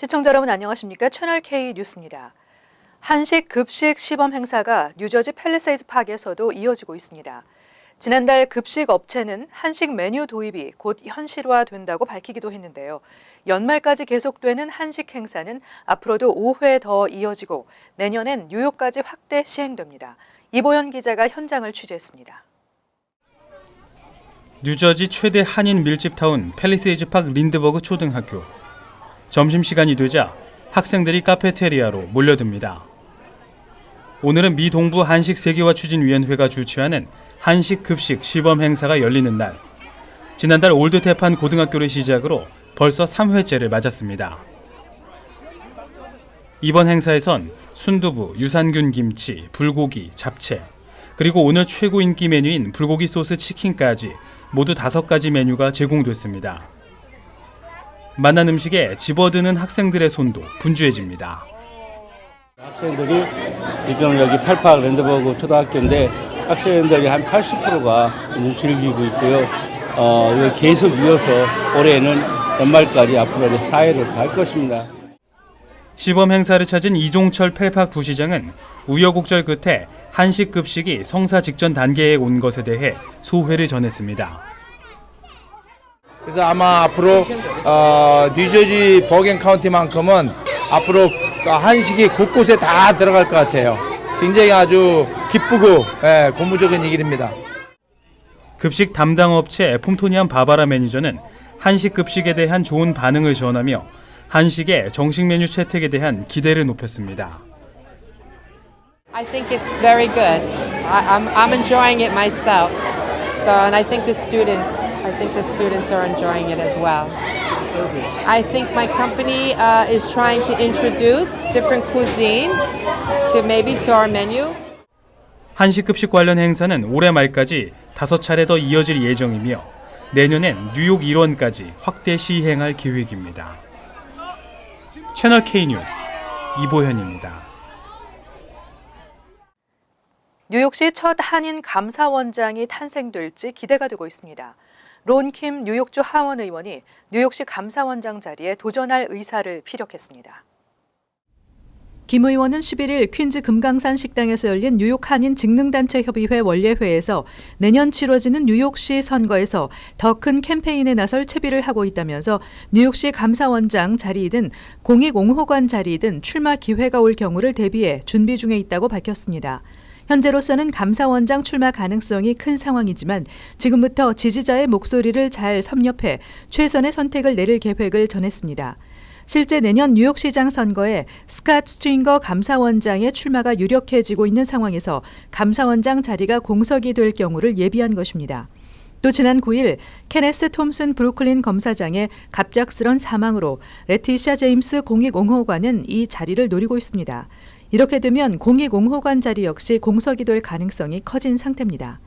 시청자 여러분 안녕하십니까? 채널 K 뉴스입니다. 한식 급식 시범 행사가 뉴저지 팰리세이드 파크에서도 이어지고 있습니다. 지난달 급식 업체는 한식 메뉴 도입이 곧 현실화된다고 밝히기도 했는데요. 연말까지 계속되는 한식 행사는 앞으로도 5회 더 이어지고 내년엔 뉴욕까지 확대 시행됩니다. 이보현 기자가 현장을 취재했습니다. 뉴저지 최대 한인 밀집타운 팰리세이드 파크 린드버그 초등학교. 점심시간이 되자 학생들이 카페테리아로 몰려듭니다. 오늘은 미 동부 한식 세계화 추진위원회가 주최하는 한식 급식 시범 행사가 열리는 날. 지난달 올드 태판 고등학교를 시작으로 벌써 3회째를 맞았습니다. 이번 행사에선 순두부, 유산균 김치, 불고기, 잡채, 그리고 오늘 최고 인기 메뉴인 불고기 소스 치킨까지 모두 5가지 메뉴가 제공됐습니다. 만난 음식에 집어드는 학생들의 손도 분주해집니다. 학생들이 지금 여기 88 랜드버그 초등학교인데 학생들이 한 80%가 즐기고 있고요. 계속 이어서 올해는 연말까지 앞으로 4회를 할 것입니다. 시범 행사를 찾은 이종철 펠팍 부시장은 우여곡절 끝에 한식 급식이 성사 직전 단계에 온 것에 대해 소회를 전했습니다. 그래서 아마 앞으로 뉴저지 버겐 카운티만큼은 앞으로 한식이 곳곳에 다 들어갈 것 같아요. 굉장히 아주 기쁘고 고무적인 얘기입니다. 급식 담당 업체 폼토니안 바바라 매니저는 한식 급식에 대한 좋은 반응을 전하며 한식의 정식 메뉴 채택에 대한 기대를 높였습니다. I think it's very good. I'm enjoying it myself. So, and I think the students are enjoying it as well. I think my company is trying to introduce different cuisine to our menu. 한식 급식 관련 행사는 올해 말까지 5차례 더 이어질 예정이며 내년엔 뉴욕 일원까지 확대 시행할 계획입니다. 채널 K 뉴스 이보현입니다. 뉴욕시 첫 한인 감사원장이 탄생될지 기대가 되고 있습니다. 론 킴 뉴욕주 하원 의원이 뉴욕시 감사원장 자리에 도전할 의사를 피력했습니다. 김 의원은 11일 퀸즈 금강산 식당에서 열린 뉴욕 한인 직능단체협의회 원례회에서 내년 치러지는 뉴욕시 선거에서 더 큰 캠페인에 나설 채비를 하고 있다면서 뉴욕시 감사원장 자리이든 공익옹호관 자리이든 출마 기회가 올 경우를 대비해 준비 중에 있다고 밝혔습니다. 현재로서는 감사원장 출마 가능성이 큰 상황이지만 지금부터 지지자의 목소리를 잘 섭렵해 최선의 선택을 내릴 계획을 전했습니다. 실제 내년 뉴욕시장 선거에 스캇 스트링거 감사원장의 출마가 유력해지고 있는 상황에서 감사원장 자리가 공석이 될 경우를 예비한 것입니다. 또 지난 9일 케네스 톰슨 브루클린 검사장의 갑작스런 사망으로 레티샤 제임스 공익옹호관은 이 자리를 노리고 있습니다. 이렇게 되면 공익옹호관 자리 역시 공석이 될 가능성이 커진 상태입니다.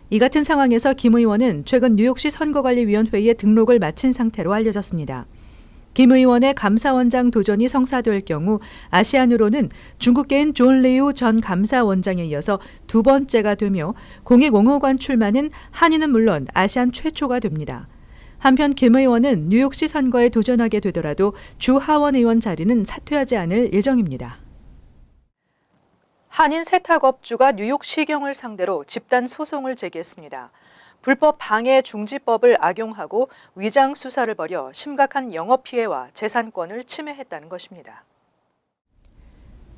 이 같은 상황에서 김 의원은 최근 뉴욕시 선거관리위원회에 등록을 마친 상태로 알려졌습니다. 김 의원의 감사원장 도전이 성사될 경우 아시안으로는 중국계인 존 리우 전 감사원장에 이어서 2번째가 되며 공익옹호관 출마는 한인은 물론 아시안 최초가 됩니다. 한편 김 의원은 뉴욕시 선거에 도전하게 되더라도 주 하원 의원 자리는 사퇴하지 않을 예정입니다. 한인 세탁업주가 뉴욕시경을 상대로 집단 소송을 제기했습니다. 불법 방해 중지법을 악용하고 위장 수사를 벌여 심각한 영업 피해와 재산권을 침해했다는 것입니다.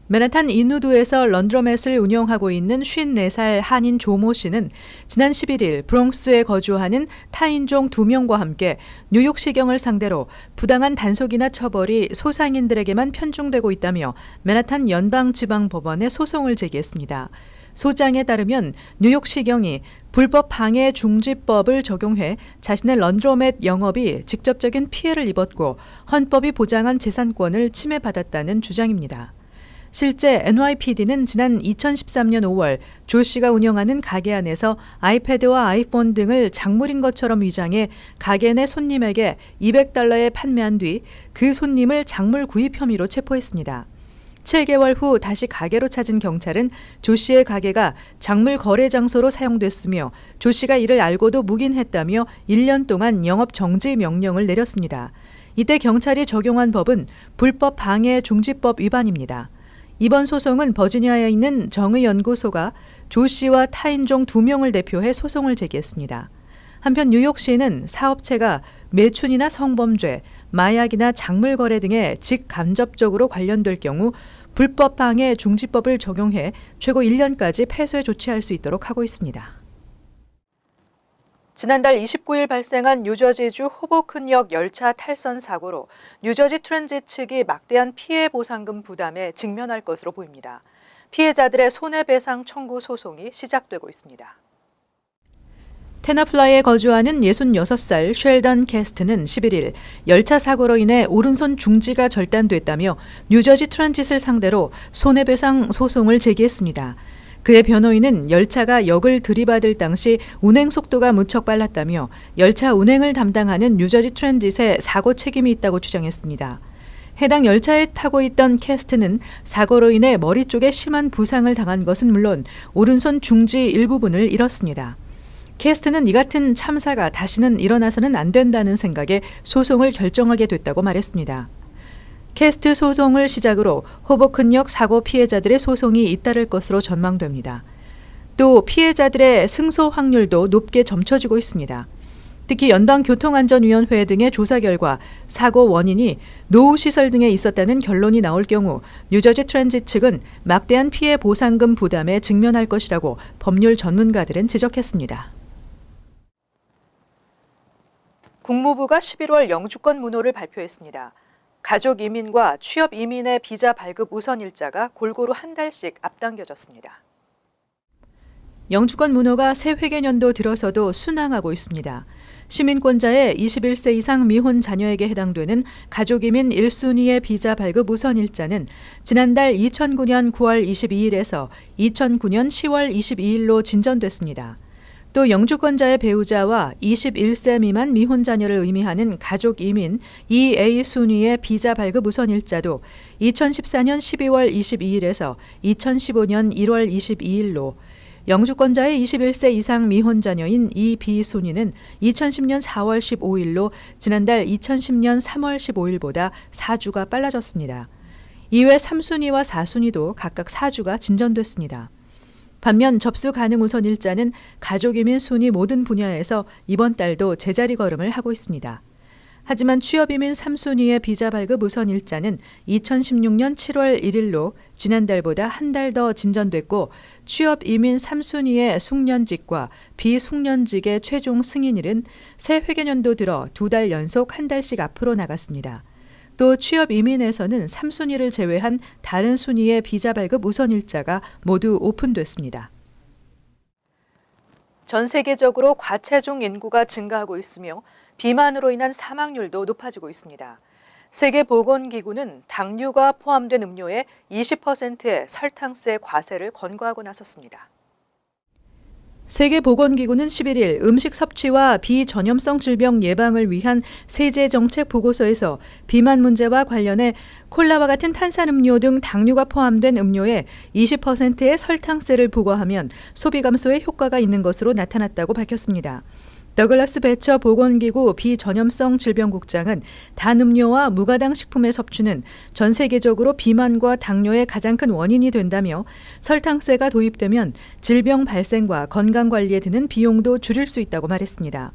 맨하탄 인우드에서 런드로맷을 운영하고 있는 54살 한인 조모 씨는 지난 11일 브롱스에 거주하는 타인종 2명과 함께 뉴욕시경을 상대로 부당한 단속이나 처벌이 소상인들에게만 편중되고 있다며 맨하탄 연방지방법원에 소송을 제기했습니다. 소장에 따르면 뉴욕시경이 불법 방해 중지법을 적용해 자신의 런드로맷 영업이 직접적인 피해를 입었고 헌법이 보장한 재산권을 침해받았다는 주장입니다. 실제 NYPD는 지난 2013년 5월 조 씨가 운영하는 가게 안에서 아이패드와 아이폰 등을 작물인 것처럼 위장해 가게 내 손님에게 $200에 판매한 뒤 그 손님을 작물 구입 혐의로 체포했습니다. 7개월 후 다시 가게로 찾은 경찰은 조 씨의 가게가 작물 거래 장소로 사용됐으며 조 씨가 이를 알고도 묵인했다며 1년 동안 영업 정지 명령을 내렸습니다. 이때 경찰이 적용한 법은 불법 방해 중지법 위반입니다. 이번 소송은 버지니아에 있는 정의연구소가 조 씨와 타인종 2명을 대표해 소송을 제기했습니다. 한편 뉴욕시는 사업체가 매춘이나 성범죄, 마약이나 작물 거래 등에 직간접적으로 관련될 경우 불법 방해 중지법을 적용해 최고 1년까지 폐쇄 조치할 수 있도록 하고 있습니다. 지난달 29일 발생한 뉴저지주 호보큰역 열차 탈선 사고로 뉴저지 트랜짓 측이 막대한 피해 보상금 부담에 직면할 것으로 보입니다. 피해자들의 손해배상 청구 소송이 시작되고 있습니다. 테너플라이에 거주하는 66살 쉘던 캐스트는 11일 열차 사고로 인해 오른손 중지가 절단됐다며 뉴저지 트랜짓을 상대로 손해배상 소송을 제기했습니다. 그의 변호인은 열차가 역을 들이받을 당시 운행 속도가 무척 빨랐다며 열차 운행을 담당하는 뉴저지 트랜짓에 사고 책임이 있다고 주장했습니다. 해당 열차에 타고 있던 캐스트는 사고로 인해 머리 쪽에 심한 부상을 당한 것은 물론 오른손 중지 일부분을 잃었습니다. 캐스트는 이 같은 참사가 다시는 일어나서는 안 된다는 생각에 소송을 결정하게 됐다고 말했습니다. 캐스트 소송을 시작으로 호보큰역 사고 피해자들의 소송이 잇따를 것으로 전망됩니다. 또 피해자들의 승소 확률도 높게 점쳐지고 있습니다. 특히 연방교통안전위원회 등의 조사 결과 사고 원인이 노후시설 등에 있었다는 결론이 나올 경우 뉴저지 트랜짓 측은 막대한 피해 보상금 부담에 직면할 것이라고 법률 전문가들은 지적했습니다. 국무부가 11월 영주권 문호를 발표했습니다. 가족 이민과 취업 이민의 비자 발급 우선 일자가 골고루 한 달씩 앞당겨졌습니다. 영주권 문호가 새 회계년도 들어서도 순항하고 있습니다. 시민권자의 21세 이상 미혼 자녀에게 해당되는 가족 이민 1순위의 비자 발급 우선 일자는 지난달 2009년 9월 22일에서 2009년 10월 22일로 진전됐습니다. 또 영주권자의 배우자와 21세 미만 미혼 자녀를 의미하는 가족 이민 2A 순위의 비자 발급 우선 일자도 2014년 12월 22일에서 2015년 1월 22일로 영주권자의 21세 이상 미혼 자녀인 2B 순위는 2010년 4월 15일로 지난달 2010년 3월 15일보다 4주가 빨라졌습니다. 이외 3순위와 4순위도 각각 4주가 진전됐습니다. 반면 접수 가능 우선 일자는 가족 이민 순위 모든 분야에서 이번 달도 제자리 걸음을 하고 있습니다. 하지만 취업 이민 3순위의 비자 발급 우선 일자는 2016년 7월 1일로 지난달보다 한 달 더 진전됐고 취업 이민 3순위의 숙련직과 비숙련직의 최종 승인일은 새 회계년도 들어 2달 연속 한 달씩 앞으로 나갔습니다. 또 취업 이민에서는 3순위를 제외한 다른 순위의 비자 발급 우선 일자가 모두 오픈됐습니다. 전 세계적으로 과체중 인구가 증가하고 있으며 비만으로 인한 사망률도 높아지고 있습니다. 세계보건기구는 당류가 포함된 음료에 20%의 설탕세 과세를 권고하고 나섰습니다. 세계보건기구는 11일 음식 섭취와 비전염성 질병 예방을 위한 세제정책 보고서에서 비만 문제와 관련해 콜라와 같은 탄산음료 등 당류가 포함된 음료에 20%의 설탕세를 부과하면 소비 감소에 효과가 있는 것으로 나타났다고 밝혔습니다. 더글라스 베처 보건기구 비전염성 질병국장은 단 음료와 무가당 식품의 섭취는 전 세계적으로 비만과 당뇨의 가장 큰 원인이 된다며 설탕세가 도입되면 질병 발생과 건강관리에 드는 비용도 줄일 수 있다고 말했습니다.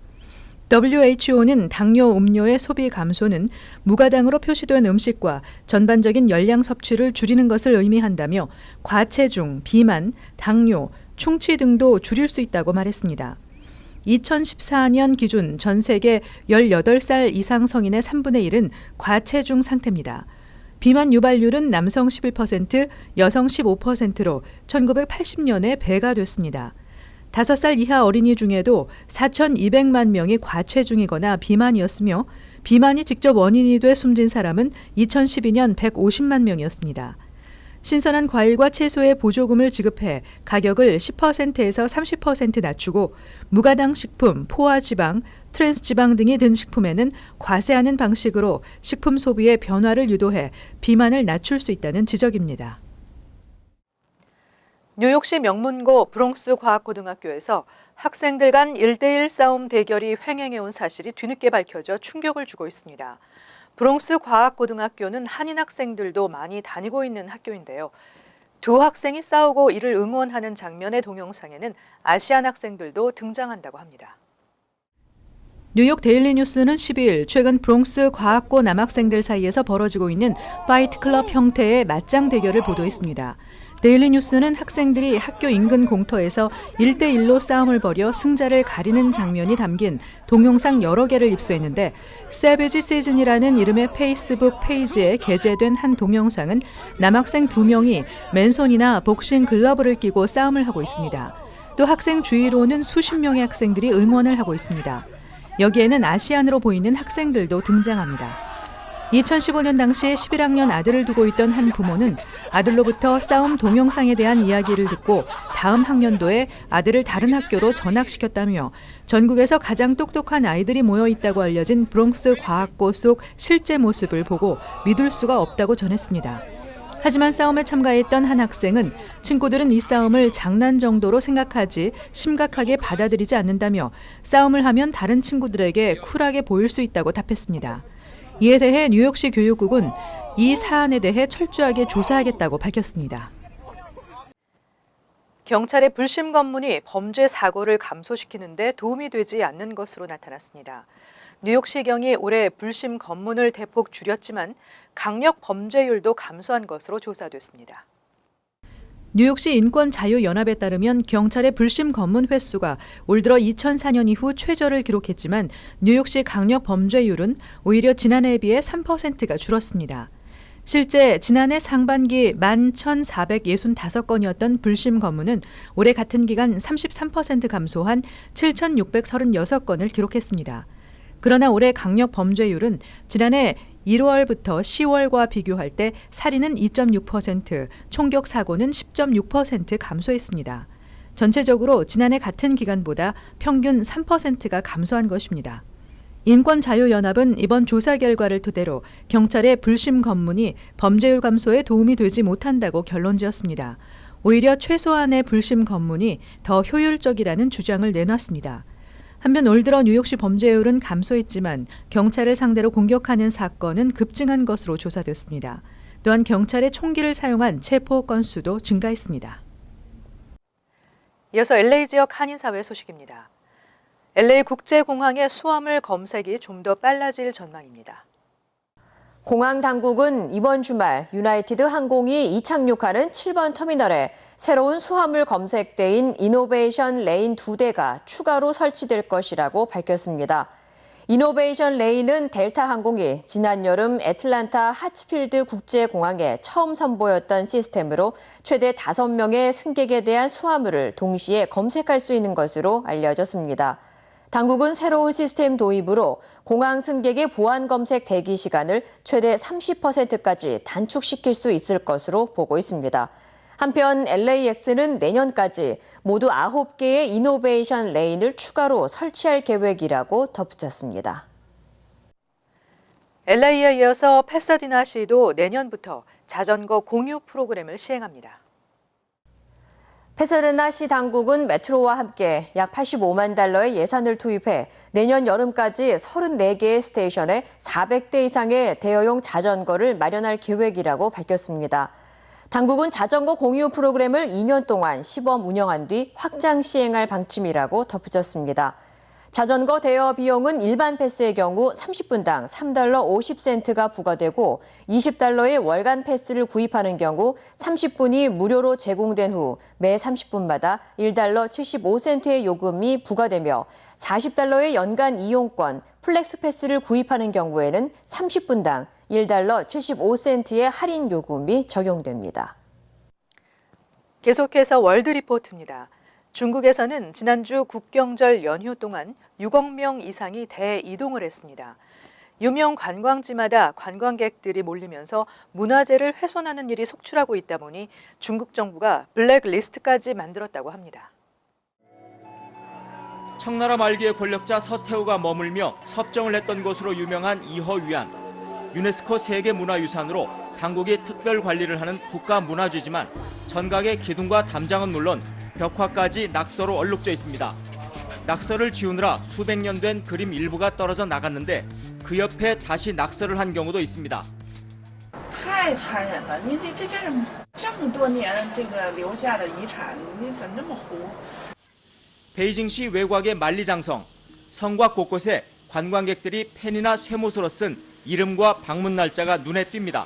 WHO는 당뇨 음료의 소비 감소는 무가당으로 표시된 음식과 전반적인 열량 섭취를 줄이는 것을 의미한다며 과체중, 비만, 당뇨, 충치 등도 줄일 수 있다고 말했습니다. 2014년 기준 전 세계 18살 이상 성인의 3분의 1은 과체중 상태입니다. 비만 유발률은 남성 11%, 여성 15%로 1980년에 배가 됐습니다. 5살 이하 어린이 중에도 4,200만 명이 과체중이거나 비만이었으며 비만이 직접 원인이 돼 숨진 사람은 2012년 150만 명이었습니다. 신선한 과일과 채소에 보조금을 지급해 가격을 10%에서 30% 낮추고 무가당 식품, 포화지방, 트랜스지방 등이 든 식품에는 과세하는 방식으로 식품 소비의 변화를 유도해 비만을 낮출 수 있다는 지적입니다. 뉴욕시 명문고 브롱스 과학고등학교에서 학생들 간 1대1 싸움 대결이 횡행해온 사실이 뒤늦게 밝혀져 충격을 주고 있습니다. 브롱스 과학고등학교는 한인 학생들도 많이 다니고 있는 학교인데요. 두 학생이 싸우고 이를 응원하는 장면의 동영상에는 아시안 학생들도 등장한다고 합니다. 뉴욕 데일리 뉴스는 12일 최근 브롱스 과학고 남학생들 사이에서 벌어지고 있는 파이트 클럽 형태의 맞짱 대결을 보도했습니다. 데일리 뉴스는 학생들이 학교 인근 공터에서 1대1로 싸움을 벌여 승자를 가리는 장면이 담긴 동영상 여러 개를 입수했는데 세비지 시즌이라는 이름의 페이스북 페이지에 게재된 한 동영상은 남학생 2명이 맨손이나 복싱 글러브를 끼고 싸움을 하고 있습니다. 또 학생 주위로는 수십 명의 학생들이 응원을 하고 있습니다. 여기에는 아시안으로 보이는 학생들도 등장합니다. 2015년 당시에 11학년 아들을 두고 있던 한 부모는 아들로부터 싸움 동영상에 대한 이야기를 듣고 다음 학년도에 아들을 다른 학교로 전학시켰다며 전국에서 가장 똑똑한 아이들이 모여 있다고 알려진 브롱스 과학고 속 실제 모습을 보고 믿을 수가 없다고 전했습니다. 하지만 싸움에 참가했던 한 학생은 친구들은 이 싸움을 장난 정도로 생각하지 심각하게 받아들이지 않는다며 싸움을 하면 다른 친구들에게 쿨하게 보일 수 있다고 답했습니다. 이에 대해 뉴욕시 교육국은 이 사안에 대해 철저하게 조사하겠다고 밝혔습니다. 경찰의 불심 검문이 범죄 사고를 감소시키는 데 도움이 되지 않는 것으로 나타났습니다. 뉴욕시경이 올해 불심 검문을 대폭 줄였지만 강력 범죄율도 감소한 것으로 조사됐습니다. 뉴욕시 인권자유연합에 따르면 경찰의 불심 검문 횟수가 올 들어 2004년 이후 최저를 기록했지만 뉴욕시 강력 범죄율은 오히려 지난해에 비해 3%가 줄었습니다. 실제 지난해 상반기 11,465건이었던 불심 검문은 올해 같은 기간 33% 감소한 7,636건을 기록했습니다. 그러나 올해 강력 범죄율은 지난해 1월부터 10월과 비교할 때 살인은 2.6%, 총격 사고는 10.6% 감소했습니다. 전체적으로 지난해 같은 기간보다 평균 3%가 감소한 것입니다. 인권자유연합은 이번 조사 결과를 토대로 경찰의 불심 검문이 범죄율 감소에 도움이 되지 못한다고 결론지었습니다. 오히려 최소한의 불심 검문이 더 효율적이라는 주장을 내놨습니다. 한편 올 들어 뉴욕시 범죄율은 감소했지만 경찰을 상대로 공격하는 사건은 급증한 것으로 조사됐습니다. 또한 경찰의 총기를 사용한 체포 건수도 증가했습니다. 이어서 LA 지역 한인사회 소식입니다. LA 국제공항의 수화물 검색이 좀 더 빨라질 전망입니다. 공항 당국은 이번 주말 유나이티드 항공이 이착륙하는 7번 터미널에 새로운 수화물 검색대인 이노베이션 레인 2대가 추가로 설치될 것이라고 밝혔습니다. 이노베이션 레인은 델타 항공이 지난 여름 애틀랜타 하츠필드 국제공항에 처음 선보였던 시스템으로 최대 5명의 승객에 대한 수화물을 동시에 검색할 수 있는 것으로 알려졌습니다. 당국은 새로운 시스템 도입으로 공항 승객의 보안 검색 대기 시간을 최대 30%까지 단축시킬 수 있을 것으로 보고 있습니다. 한편 LAX는 내년까지 모두 9개의 이노베이션 레인을 추가로 설치할 계획이라고 덧붙였습니다. LA에 이어서 패사디나시도 내년부터 자전거 공유 프로그램을 시행합니다. 패사디나시 당국은 메트로와 함께 약 85만 달러의 예산을 투입해 내년 여름까지 34개의 스테이션에 400대 이상의 대여용 자전거를 마련할 계획이라고 밝혔습니다. 당국은 자전거 공유 프로그램을 2년 동안 시범 운영한 뒤 확장 시행할 방침이라고 덧붙였습니다. 자전거 대여 비용은 일반 패스의 경우 30분당 $3 50센트가 부과되고 $20의 월간 패스를 구입하는 경우 30분이 무료로 제공된 후 매 30분마다 $1 75센트의 요금이 부과되며 $40의 연간 이용권, 플렉스 패스를 구입하는 경우에는 30분당 $1 75센트의 할인 요금이 적용됩니다. 계속해서 월드 리포트입니다. 중국에서는 지난주 국경절 연휴 동안 6억 명 이상이 대이동을 했습니다. 유명 관광지마다 관광객들이 몰리면서 문화재를 훼손하는 일이 속출하고 있다 보니 중국 정부가 블랙리스트까지 만들었다고 합니다. 청나라 말기의 권력자 서태후가 머물며 섭정을 했던 곳으로 유명한 이허위안. 유네스코 세계문화유산으로 당국이 특별 관리를 하는 국가문화재지만 전각의 기둥과 담장은 물론 벽화까지 낙서로 얼룩져 있습니다. 낙서를 지우느라 수백 년 된 그림 일부가 떨어져 나갔는데 그 옆에 다시 낙서를 한 경우도 있습니다. 太残忍了！你这么多年这个留下的遗产，你怎么这么糊？ 베이징시 외곽의 만리장성, 성곽 곳곳에 관광객들이 펜이나 쇠못으로 쓴 이름과 방문 날짜가 눈에 띕니다.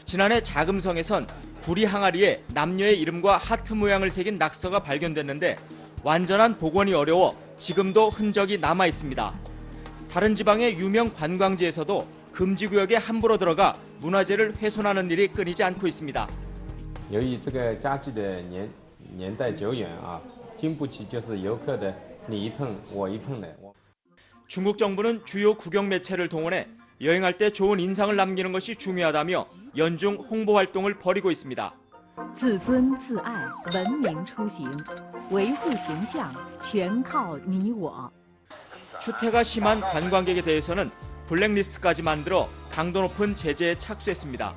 지난해 자금성에선 구리 항아리에 남녀의 이름과 하트 모양을 새긴 낙서가 발견됐는데 완전한 복원이 어려워 지금도 흔적이 남아 있습니다. 다른 지방의 유명 관광지에서도 금지구역에 함부로 들어가 문화재를 훼손하는 일이 끊이지 않고 있습니다. 由于这个家具的年代久远啊，经不起就是游客的你一碰我一碰的。 중국 정부는 주요 국영 매체를 동원해 여행할 때 좋은 인상을 남기는 것이 중요하다며 연중 홍보 활동을 벌이고 있습니다. 自尊自爱，文明出行，维护形象全靠你我。 추태가 심한 관광객에 대해서는 블랙리스트까지 만들어 강도 높은 제재에 착수했습니다.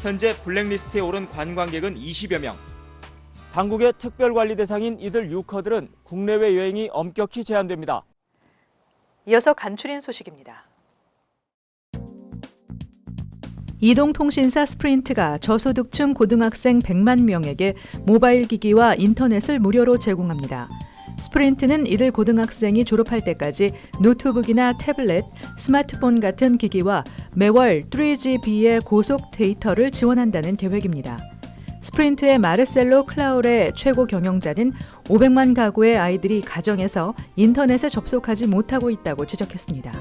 현재 블랙리스트에 오른 관광객은 20여 명. 당국의 특별관리 대상인 이들 유커들은 국내외 여행이 엄격히 제한됩니다. 이어서 간추린 소식입니다. 이동통신사 스프린트가 저소득층 고등학생 100만 명에게 모바일 기기와 인터넷을 무료로 제공합니다. 스프린트는 이들 고등학생이 졸업할 때까지 노트북이나 태블릿, 스마트폰 같은 기기와 매월 3GB의 고속 데이터를 지원한다는 계획입니다. 스프린트의 마르셀로 클라울의 최고 경영자는 500만 가구의 아이들이 가정에서 인터넷에 접속하지 못하고 있다고 지적했습니다.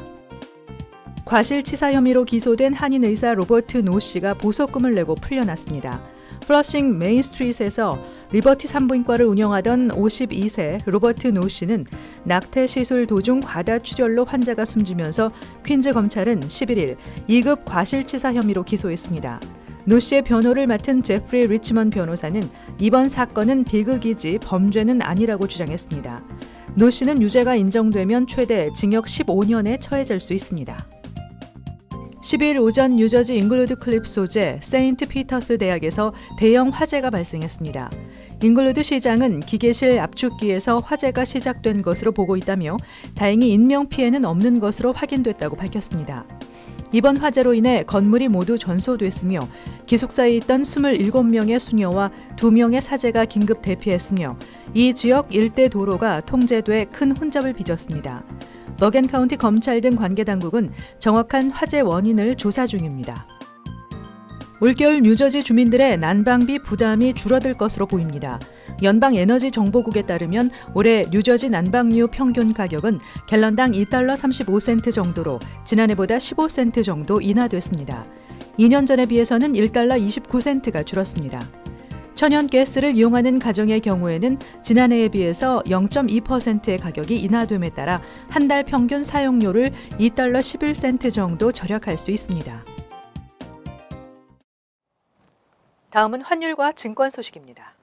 과실치사 혐의로 기소된 한인 의사 로버트 노 씨가 보석금을 내고 풀려났습니다. 플러싱 메인스트리트에서 리버티 산부인과를 운영하던 52세 로버트 노 씨는 낙태 시술 도중 과다 출혈로 환자가 숨지면서 퀸즈 검찰은 11일 2급 과실치사 혐의로 기소했습니다. 노 씨의 변호를 맡은 제프리 리치먼 변호사는 이번 사건은 비극이지 범죄는 아니라고 주장했습니다. 노 씨는 유죄가 인정되면 최대 징역 15년에 처해질 수 있습니다. 12일 오전 뉴저지 잉글루드 클립 소재 세인트 피터스 대학에서 대형 화재가 발생했습니다. 잉글루드 시장은 기계실 압축기에서 화재가 시작된 것으로 보고 있다며 다행히 인명피해는 없는 것으로 확인됐다고 밝혔습니다. 이번 화재로 인해 건물이 모두 전소됐으며 기숙사에 있던 27명의 수녀와 2명의 사제가 긴급 대피했으며 이 지역 일대 도로가 통제돼 큰 혼잡을 빚었습니다. 버겐 카운티 검찰 등 관계 당국은 정확한 화재 원인을 조사 중입니다. 올겨울 뉴저지 주민들의 난방비 부담이 줄어들 것으로 보입니다. 연방에너지정보국에 따르면 올해 뉴저지 난방료 평균 가격은 갤런당 $2.35 정도로 지난해보다 15센트 정도 인하됐습니다. 2년 전에 비해서는 $1.29가 줄었습니다. 천연가스를 이용하는 가정의 경우에는 지난해에 비해서 0.2%의 가격이 인하됨에 따라 한 달 평균 사용료를 $2.11 정도 절약할 수 있습니다. 다음은 환율과 증권 소식입니다.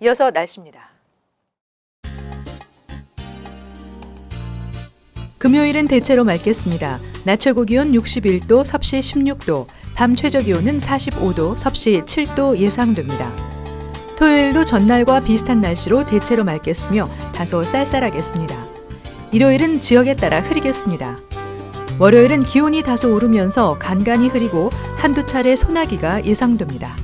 이어서 날씨입니다. 금요일은 대체로 맑겠습니다. 낮 최고 기온 61도, 섭씨 16도, 밤 최저 기온은 45도, 섭씨 7도 예상됩니다. 토요일도 전날과 비슷한 날씨로 대체로 맑겠으며 다소 쌀쌀하겠습니다. 일요일은 지역에 따라 흐리겠습니다. 월요일은 기온이 다소 오르면서 간간히 흐리고 한두 차례 소나기가 예상됩니다.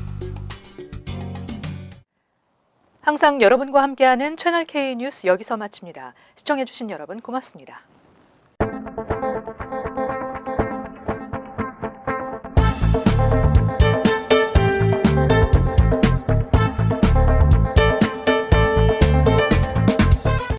항상 여러분과 함께하는 채널K 뉴스 여기서 마칩니다. 시청해주신 여러분 고맙습니다.